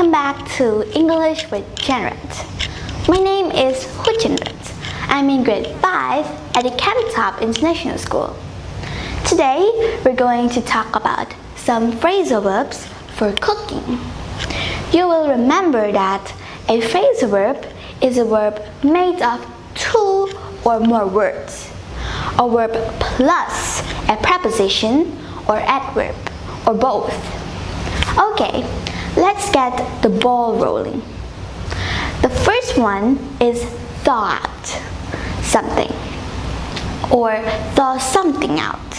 Welcome back to English with Chanroth. My name is Huot Chanroth. I'm in grade 5 at the Camtop International School. Today, we're going to talk about some phrasal verbs for cooking. You will remember that a phrasal verb is a verb made of two or more words, a verb plus a preposition or adverb, or both. Okay, let's get the ball rolling. The first one is thought something, or thaw something out.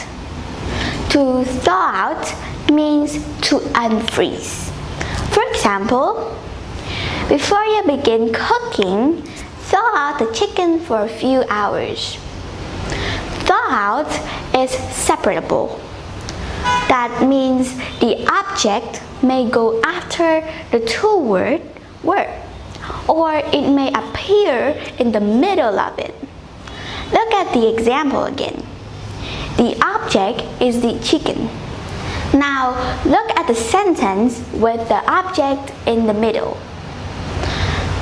To thaw out means to unfreeze. For example, before you begin cooking, thaw out the chicken for a few hours. Thaw out is separable. That means the object may go after the two-word word, or it may appear in the middle of it. Look at the example again. The object is the chicken. Now look at the sentence with the object in the middle.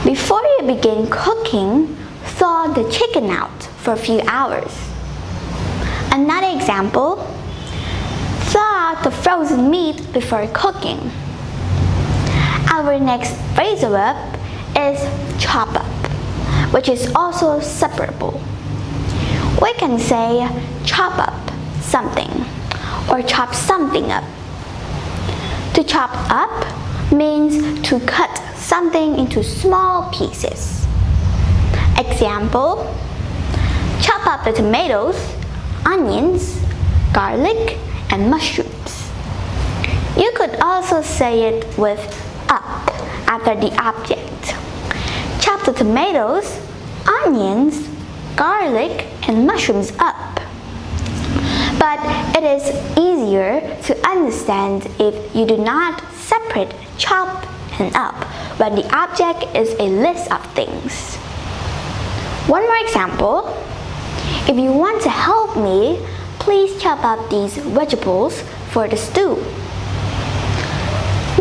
Before you begin cooking, thaw the chicken out for a few hours. Another example, thaw out the frozen meat before cooking. Our next phrasal verb is chop up, which is also separable. We can say chop up something or chop something up. To chop up means to cut something into small pieces. Example, chop up the tomatoes, onions, garlic, and mushrooms. You could also say it with up after the object. Chop the tomatoes, onions, garlic, and mushrooms up. But it is easier to understand if you do not separate chop and up when the object is a list of things. One more example. If you want to help me, please chop up these vegetables for the stew.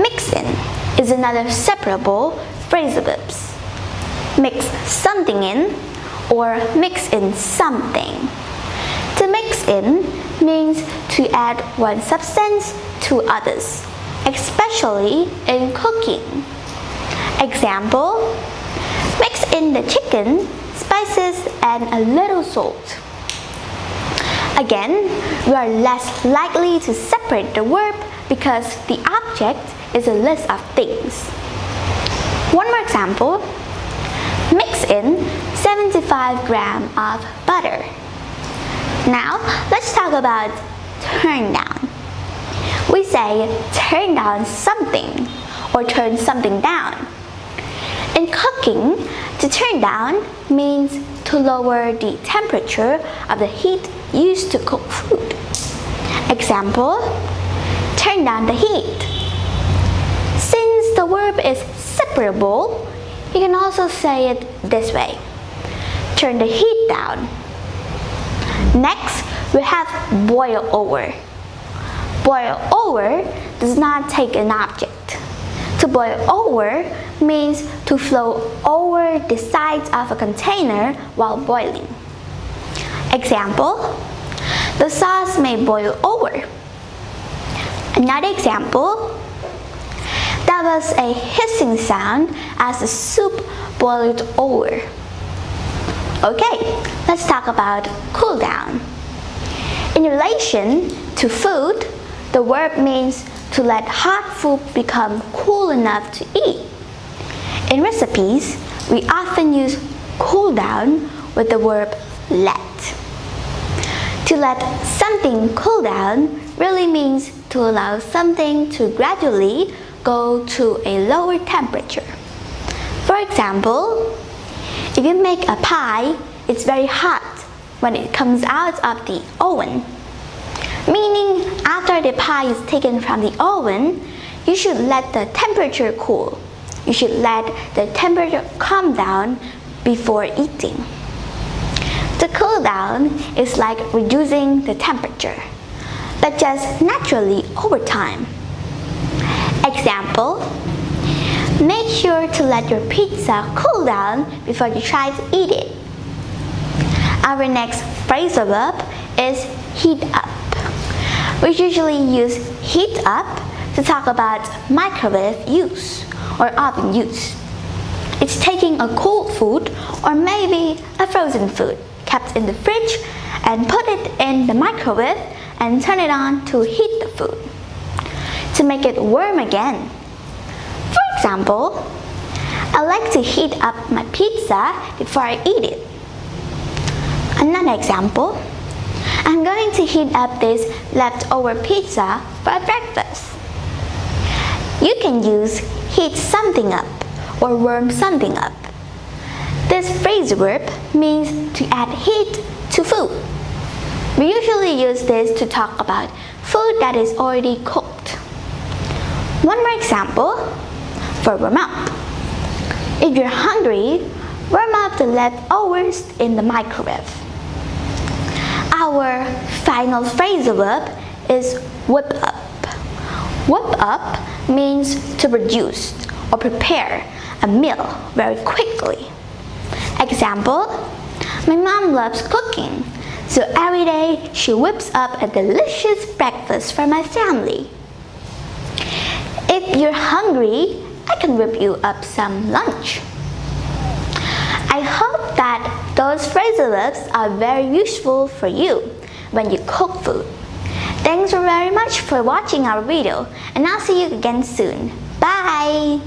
Mix in is another separable phrasal verbs. Mix something in or mix in something. To mix in means to add one substance to others, especially in cooking. Example, mix in the chicken, spices, and a little salt. Again, we are less likely to separate the verb because the object is a list of things. One more example, mix in 75 grams of butter. Now, let's talk about turn down. We say turn down something or turn something down. In cooking, to turn down means to lower the temperature of the heat used to cook food. Example, turn down the heat. Since the verb is separable, you can also say it this way, turn the heat down. Next, we have boil over. Boil over does not take an object. To boil over means to flow over the sides of a container while boiling. Example, the sauce may boil over. Another example, that was a hissing sound as the soup boiled over. Okay, let's talk about cool down. In relation to food, the verb means to let hot food become cool enough to eat. In recipes, we often use cool down with the verb let. To let something cool down really means to allow something to gradually go to a lower temperature. For example, if you make a pie, it's very hot when it comes out of the oven. Meaning, after the pie is taken from the oven, you should let the temperature cool. You should let the temperature calm down before eating. To cool down is like reducing the temperature, but just naturally over time. Example, Make sure to let your pizza cool down before you try to eat it. Our next phrasal verb is heat up. We usually use heat up to talk about microwave use or oven use. It's taking a cold food or maybe a frozen food kept in the fridge and put it in the microwave and turn it on to heat the food to make it warm again. For example, I like to heat up my pizza before I eat it. Another example, I'm going to heat up this leftover pizza for breakfast. You can use heat something up or warm something up. This phrasal verb means to add heat to food. We usually use this to talk about food that is already cooked. One more example for warm up. If you're hungry, warm up the leftovers in the microwave. Our final phrasal verb is whip up. Whip up means to produce or prepare a meal very quickly. Example, my mom loves cooking, so every day she whips up a delicious breakfast for my family. If you're hungry, I can whip you up some lunch. I hope that those phrasal verbs are very useful for you when you cook food. Thanks very much for watching our video, and I'll see you again soon. Bye!